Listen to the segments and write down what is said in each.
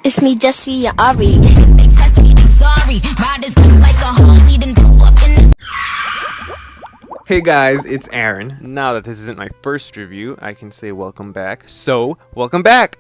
It's me, Jesse and Ari. Hey guys, it's Aaron. Now that this isn't my first review, I can say welcome back. So, welcome back!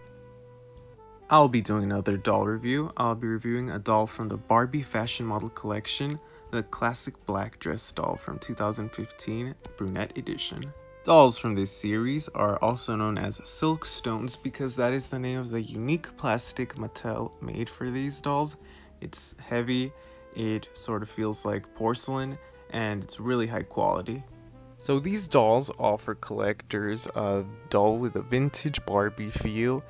I'll be doing another doll review. I'll be reviewing a doll from the Barbie fashion model collection, the classic black dress doll from 2015, brunette edition. Dolls from this series are also known as silk stones because that is the name of the unique plastic Mattel made for these dolls. It's heavy, it sort of feels like porcelain, and it's really high quality. So these dolls offer collectors a doll with a vintage Barbie feel.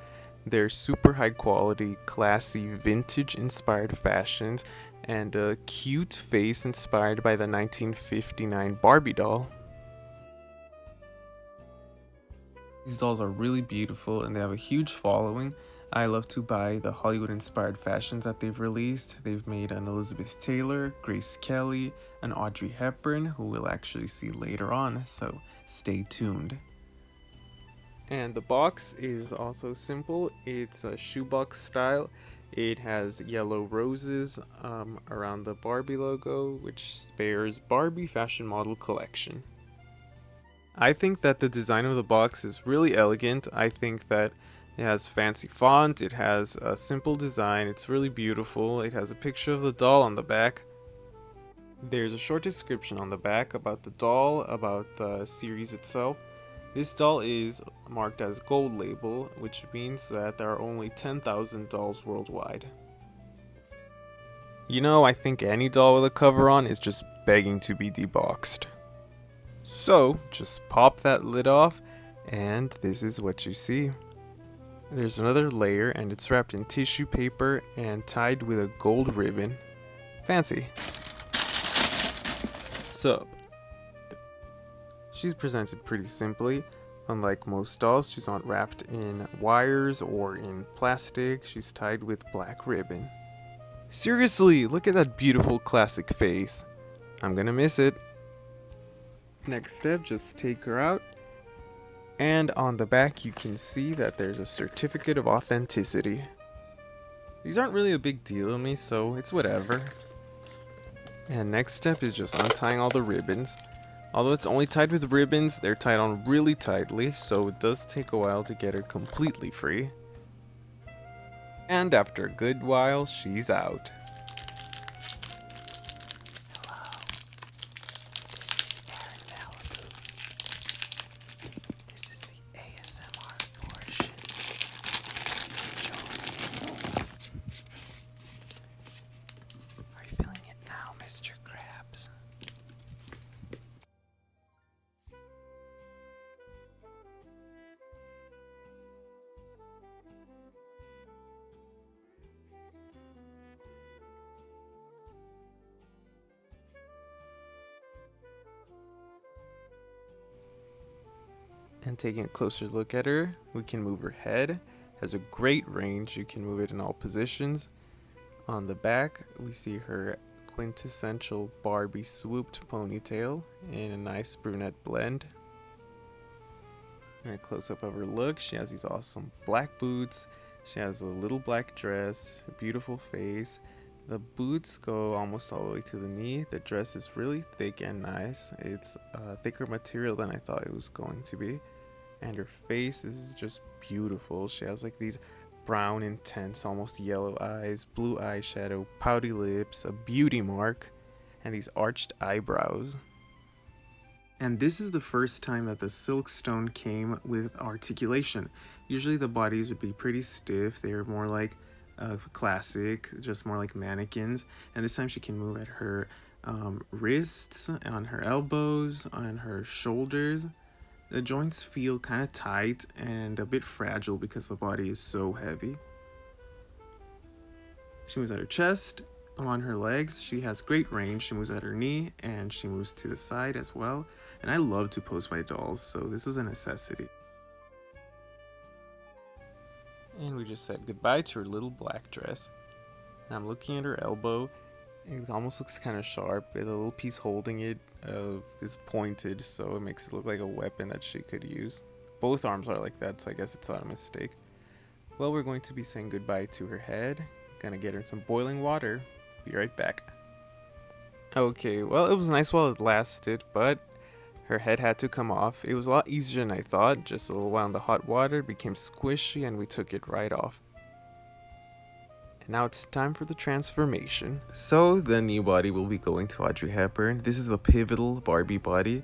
They're super high quality, classy, vintage inspired fashions, and a cute face inspired by the 1959 Barbie doll. These dolls are really beautiful and they have a huge following. I love to buy the Hollywood-inspired fashions that they've released. They've made an Elizabeth Taylor, Grace Kelly, an Audrey Hepburn, who we'll actually see later on, so stay tuned. And the box is also simple. It's a shoebox style. It has yellow roses around the Barbie logo, which bears Barbie Fashion Model Collection. I think that the design of the box is really elegant. I think that it has fancy font, it has a simple design, it's really beautiful. It has a picture of the doll on the back. There's a short description on the back about the doll, about the series itself. This doll is marked as gold label, which means that there are only 10,000 dolls worldwide. You know, I think any doll with a cover on is just begging to be deboxed. So, just pop that lid off, and this is what you see. There's another layer, and it's wrapped in tissue paper and tied with a gold ribbon. Fancy. So, she's presented pretty simply. Unlike most dolls, she's not wrapped in wires or in plastic. She's tied with black ribbon. Seriously, look at that beautiful classic face. I'm gonna miss it. Next step, just take her out. And on the back you can see that there's a certificate of authenticity. These aren't really a big deal to me, so it's whatever. And next step is just untying all the ribbons. Although it's only tied with ribbons, they're tied on really tightly, so it does take a while to get her completely free. And after a good while, she's out. Mr. Krabs. And taking a closer look at her, we can move her head. Has a great range, you can move it in all positions. On the back, we see her quintessential Barbie swooped ponytail in a nice brunette blend. And a close-up of her look, she has these awesome black boots, she has a little black dress, a beautiful face. The boots go almost all the way to the knee. The dress is really thick and nice. It's a thicker material than I thought it was going to be. And her face is just beautiful. She has like these brown, intense, almost yellow eyes, blue eyeshadow, pouty lips, a beauty mark, and these arched eyebrows. And this is the first time that the silk stone came with articulation. Usually the bodies would be pretty stiff. They were more like classic, just more like mannequins. And this time she can move at her wrists, on her elbows, on her shoulders. The joints feel kind of tight and a bit fragile because the body is so heavy. She moves at her chest, on her legs. She has great range. She moves at her knee and she moves to the side as well. And I love to pose my dolls, so this was a necessity. And we just said goodbye to her little black dress. And I'm looking at her elbow. It almost looks kind of sharp. The little piece holding it is pointed, so it makes it look like a weapon that she could use. Both arms are like that, so I guess it's not a mistake. Well, we're going to be saying goodbye to her head. Gonna get her in some boiling water. Be right back. Okay, well, it was nice while it lasted, but her head had to come off. It was a lot easier than I thought. Just a little while in the hot water, it became squishy, and we took it right off. And now it's time for the transformation. So the new body will be going to Audrey Hepburn. This is the pivotal Barbie body,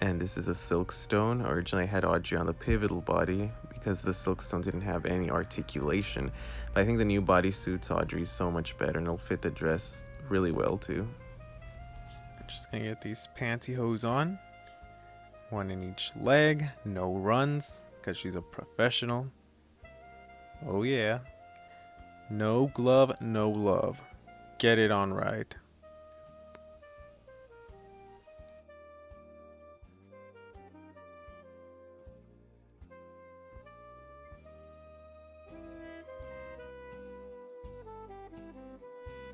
and this is a silkstone. Originally I had Audrey on the pivotal body because the silkstone didn't have any articulation. But I think the new body suits Audrey so much better, and it'll fit the dress really well too. I'm just gonna get these pantyhose on. One in each leg, no runs, because she's a professional. Oh yeah. No glove, no love. Get it on right.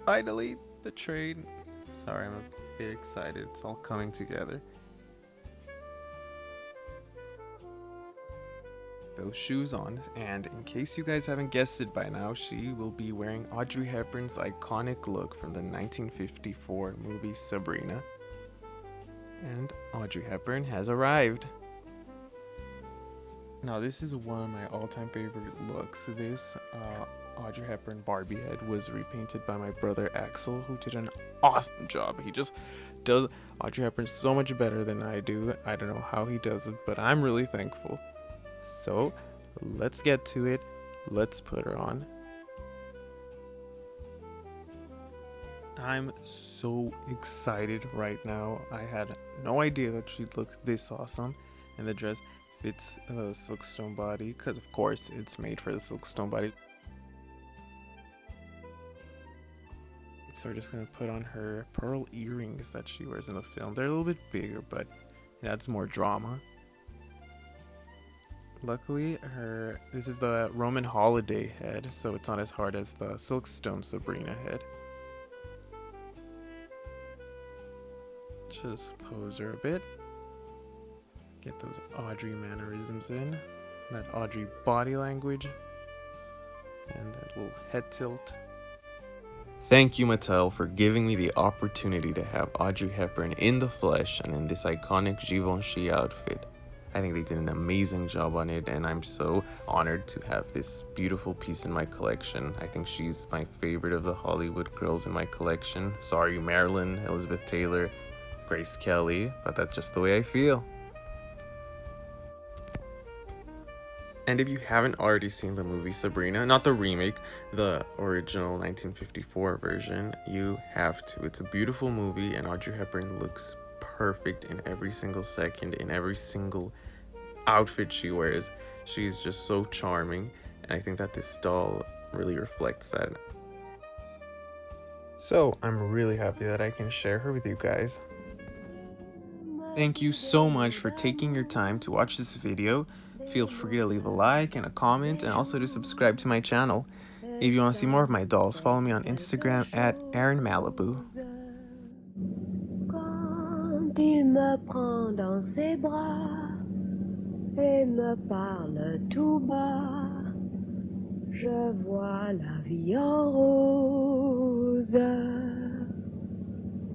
Finally, the train. Sorry, I'm a bit excited. It's all coming together. Those shoes on, and in case you guys haven't guessed it by now, she will be wearing Audrey Hepburn's iconic look from the 1954 movie Sabrina. And Audrey Hepburn has arrived. Now this is one of my all-time favorite looks. This Audrey Hepburn Barbie head was repainted by my brother Axel, who did an awesome job. He just does Audrey Hepburn so much better than I do. I don't know how he does it, but I'm really thankful. So, let's get to it. Let's put her on. I'm so excited right now. I had no idea that she'd look this awesome, and the dress fits the silkstone body, because of course it's made for the silkstone body. So we're just gonna put on her pearl earrings that she wears in the film. They're a little bit bigger, but it adds more drama. Luckily, this is the Roman holiday head, so it's not as hard as the Silkstone Sabrina head. Just pose her a bit. Get those Audrey mannerisms in. That Audrey body language. And that little head tilt. Thank you, Mattel, for giving me the opportunity to have Audrey Hepburn in the flesh and in this iconic Givenchy outfit. I think they did an amazing job on it, and I'm so honored to have this beautiful piece in my collection. I think she's my favorite of the Hollywood girls in my collection. Sorry, Marilyn, Elizabeth Taylor, Grace Kelly, but that's just the way I feel. And if you haven't already seen the movie Sabrina, not the remake, the original 1954 version, you have to. It's a beautiful movie, and Audrey Hepburn looks perfect in every single second, in every single outfit she wears. She's just so charming, and I think that this doll really reflects that. So I'm really happy that I can share her with you guys. Thank you so much for taking your time to watch this video. Feel free to leave a like and a comment, and also to subscribe to my channel. If you want to see more of my dolls, follow me on Instagram at AaronMalibu. Il me prend dans ses bras et me parle tout bas. Je vois la vie en rose.